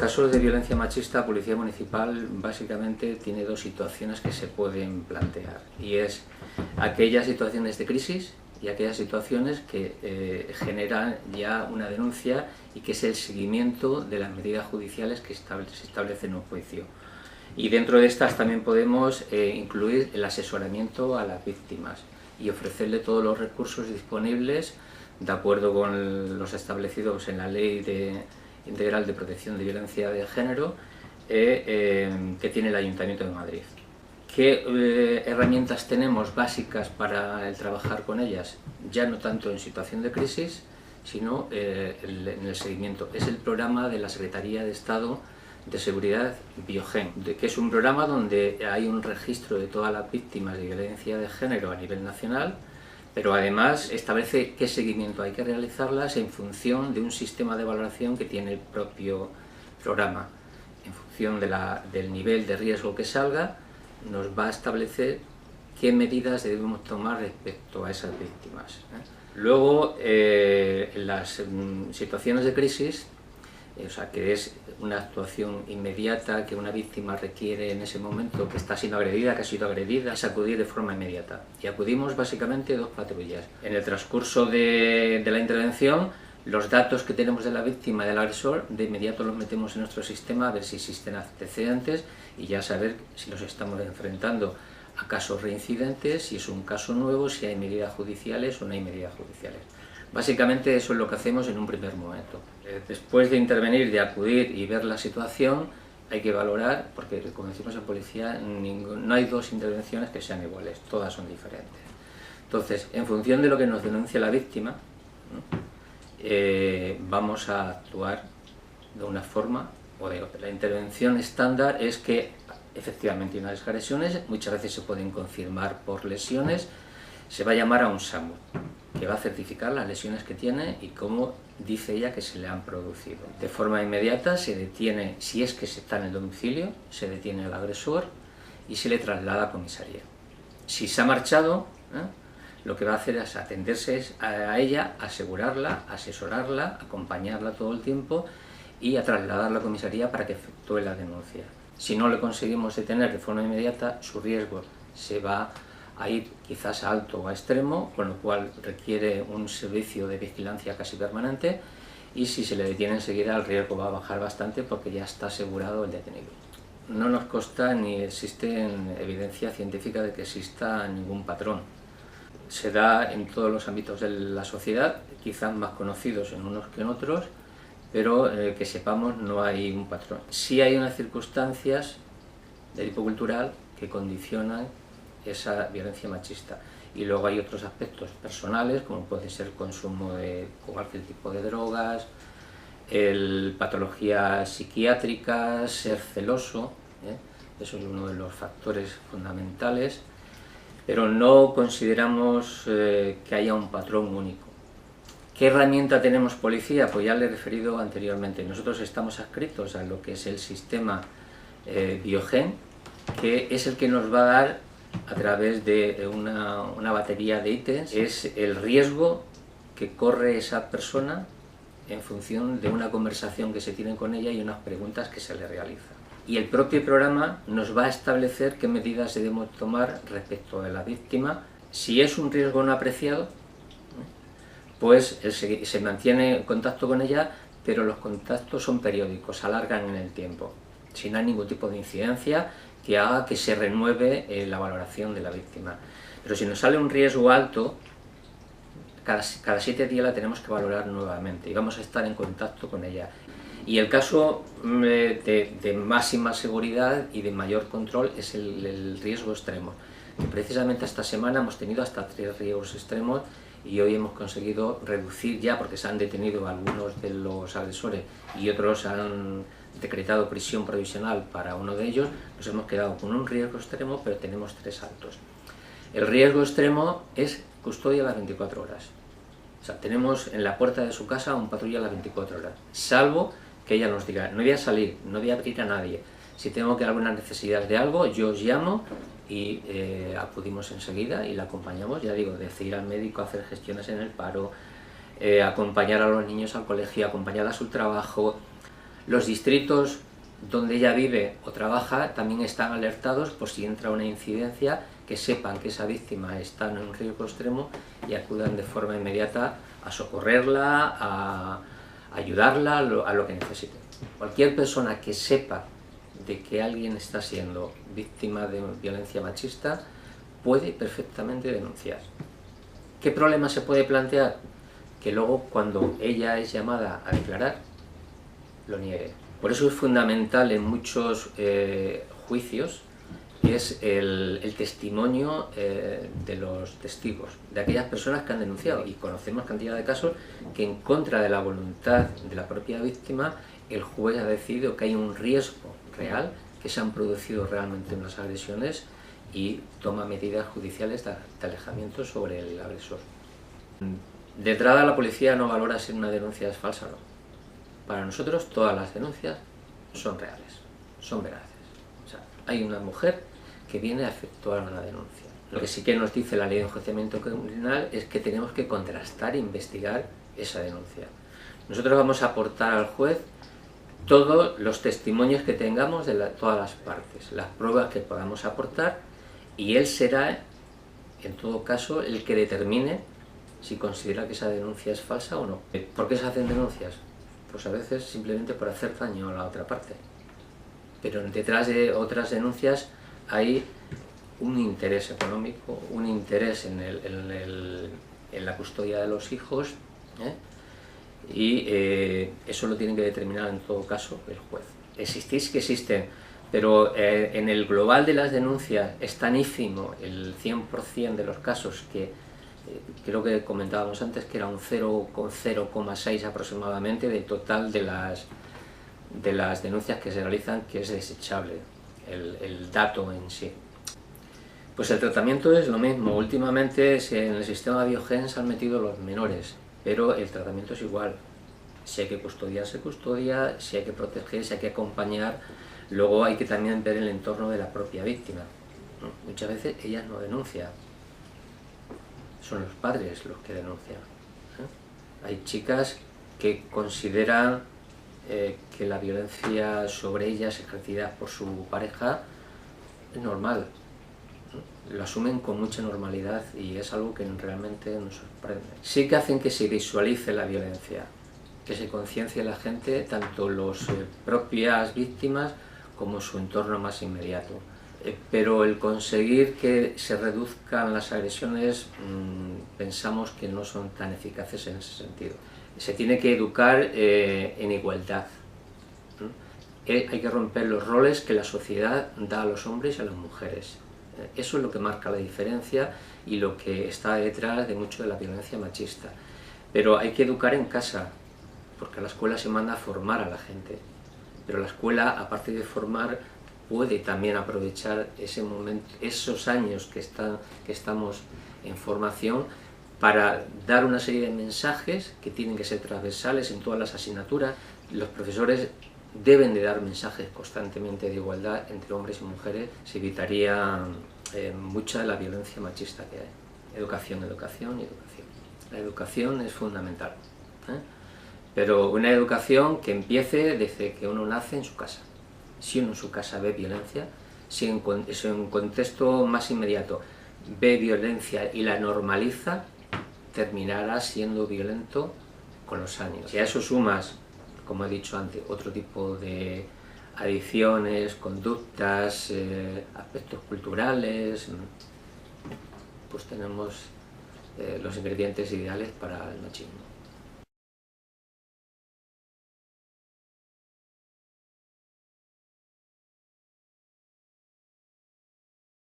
casos de violencia machista, Policía Municipal básicamente tiene dos situaciones que se pueden plantear, y es aquellas situaciones de crisis y aquellas situaciones que generan ya una denuncia y que es el seguimiento de las medidas judiciales que se establecen en un juicio. Y dentro de estas también podemos incluir el asesoramiento a las víctimas y ofrecerle todos los recursos disponibles de acuerdo con los establecidos en la Ley Integral de Protección de Violencia de Género que tiene el Ayuntamiento de Madrid. ¿Qué herramientas tenemos básicas para el trabajar con ellas? Ya no tanto en situación de crisis, sino en el seguimiento. Es el programa de la Secretaría de Estado de Seguridad Biogen, que es un programa donde hay un registro de todas las víctimas de violencia de género a nivel nacional, pero además establece qué seguimiento hay que realizarlas en función de un sistema de valoración que tiene el propio programa. En función del nivel de riesgo que salga, nos va a establecer qué medidas debemos tomar respecto a esas víctimas. Luego, en las situaciones de crisis, o sea, que es una actuación inmediata que una víctima requiere en ese momento, que está siendo agredida, que ha sido agredida, es acudir de forma inmediata. Y acudimos básicamente 2 patrullas. En el transcurso de la intervención, los datos que tenemos de la víctima y del agresor, de inmediato los metemos en nuestro sistema a ver si existen antecedentes y ya saber si los estamos enfrentando a casos reincidentes, si es un caso nuevo, si hay medidas judiciales o no hay medidas judiciales. Básicamente eso es lo que hacemos en un primer momento. Después de intervenir, de acudir y ver la situación, hay que valorar, porque como decimos en policía, no hay 2 intervenciones que sean iguales, todas son diferentes. Entonces, en función de lo que nos denuncia la víctima, vamos a actuar de una forma o de otra. La intervención estándar es que efectivamente hay unas agresiones, muchas veces se pueden confirmar por lesiones, se va a llamar a un SAMUR, que va a certificar las lesiones que tiene y cómo dice ella que se le han producido. De forma inmediata se detiene, si es que se está en el domicilio, se detiene al agresor y se le traslada a comisaría. Si se ha marchado, lo que va a hacer es atenderse a ella, asegurarla, asesorarla, acompañarla todo el tiempo y a trasladarla a comisaría para que efectúe la denuncia. Si no le conseguimos detener de forma inmediata, su riesgo se va a ir quizás a alto o a extremo, con lo cual requiere un servicio de vigilancia casi permanente, y si se le detiene enseguida el riesgo va a bajar bastante porque ya está asegurado el detenido. No nos consta ni existe evidencia científica de que exista ningún patrón. Se da en todos los ámbitos de la sociedad, quizás más conocidos en unos que en otros, pero que sepamos no hay un patrón. Sí hay unas circunstancias de tipo cultural que condicionan esa violencia machista, y luego hay otros aspectos personales como puede ser el consumo de cualquier tipo de drogas, patologías psiquiátricas, ser celoso, eso es uno de los factores fundamentales, pero no consideramos que haya un patrón único. ¿Qué herramienta tenemos policía? Pues ya le he referido anteriormente. Nosotros estamos adscritos a lo que es el sistema Biogen, que es el que nos va a dar, a través de una batería de ítems, es el riesgo que corre esa persona en función de una conversación que se tiene con ella y unas preguntas que se le realizan. Y el propio programa nos va a establecer qué medidas debemos tomar respecto a la víctima. Si es un riesgo no apreciado, pues se mantiene en contacto con ella, pero los contactos son periódicos, se alargan en el tiempo, si no hay ningún tipo de incidencia que haga que se renueve la valoración de la víctima. Pero si nos sale un riesgo alto, cada 7 días la tenemos que valorar nuevamente y vamos a estar en contacto con ella. Y el caso de máxima seguridad y de mayor control es el riesgo extremo. Y precisamente esta semana hemos tenido hasta 3 riesgos extremos y hoy hemos conseguido reducir ya, porque se han detenido algunos de los agresores y otros han decretado prisión provisional para uno de ellos. Nos hemos quedado con un riesgo extremo, pero tenemos 3 altos. El riesgo extremo es custodia a las 24 horas. O sea, tenemos en la puerta de su casa un patrulla a las 24 horas, salvo que ella nos diga, no voy a salir, no voy a abrir a nadie. Si tengo que alguna necesidad de algo, yo os llamo y acudimos enseguida y la acompañamos, ya digo, desde ir al médico, hacer gestiones en el paro, acompañar a los niños al colegio, acompañar a su trabajo, Los distritos donde ella vive o trabaja también están alertados por si entra una incidencia, que sepan que esa víctima está en un riesgo extremo y acudan de forma inmediata a socorrerla, a ayudarla a lo que necesite. Cualquier persona que sepa de que alguien está siendo víctima de violencia machista puede perfectamente denunciar. ¿Qué problema se puede plantear? Que luego, cuando ella es llamada a declarar, lo niegue. Por eso es fundamental en muchos juicios es el testimonio de los testigos, de aquellas personas que han denunciado, y conocemos cantidad de casos que, en contra de la voluntad de la propia víctima, el juez ha decidido que hay un riesgo real, que se han producido realmente unas agresiones, y toma medidas judiciales de alejamiento sobre el agresor. De entrada, la policía no valora si una denuncia es falsa o no. Para nosotros todas las denuncias son reales, son veraces. O sea, hay una mujer que viene a efectuar una denuncia. Lo que sí que nos dice la ley de enjuiciamiento criminal es que tenemos que contrastar e investigar esa denuncia. Nosotros vamos a aportar al juez todos los testimonios que tengamos de todas las partes, las pruebas que podamos aportar, y él será, en todo caso, el que determine si considera que esa denuncia es falsa o no. ¿Por qué se hacen denuncias? Pues a veces simplemente por hacer daño a la otra parte. Pero detrás de otras denuncias hay un interés económico, un interés en la custodia de los hijos, y eso lo tiene que determinar en todo caso el juez. Existís que existen, pero en el global de las denuncias es tan ínfimo el 100% de los casos que creo que comentábamos antes que era un 0,6 aproximadamente del total de las denuncias que se realizan, que es desechable el dato en sí. Pues el tratamiento es lo mismo. Últimamente en el sistema Biogen se han metido los menores, pero el tratamiento es igual. Si hay que custodiar, se custodia, si hay que proteger, si hay que acompañar. Luego hay que también ver el entorno de la propia víctima. Muchas veces ella no denuncia, son los padres los que denuncian. Hay chicas que consideran que la violencia sobre ellas ejercida por su pareja es normal. Lo asumen con mucha normalidad y es algo que realmente nos sorprende. Sí que hacen que se visualice la violencia, que se conciencie la gente, tanto las propias víctimas como su entorno más inmediato. Pero el conseguir que se reduzcan las agresiones, pensamos que no son tan eficaces en ese sentido. Se tiene que educar en igualdad. Hay que romper los roles que la sociedad da a los hombres y a las mujeres. Eso es lo que marca la diferencia y lo que está detrás de mucho de la violencia machista. Pero hay que educar en casa, porque a la escuela se manda a formar a la gente. Pero la escuela, aparte de formar, puede también aprovechar ese momento, esos años que estamos en formación, para dar una serie de mensajes que tienen que ser transversales en todas las asignaturas. Los profesores deben de dar mensajes constantemente de igualdad entre hombres y mujeres. Se evitaría mucha de la violencia machista que hay. Educación, educación y educación. La educación es fundamental, pero una educación que empiece desde que uno nace en su casa. Si uno en su casa ve violencia, si en un contexto más inmediato ve violencia y la normaliza, terminará siendo violento con los años. Si a eso sumas, como he dicho antes, otro tipo de adicciones, conductas, aspectos culturales, pues tenemos los ingredientes ideales para el machismo.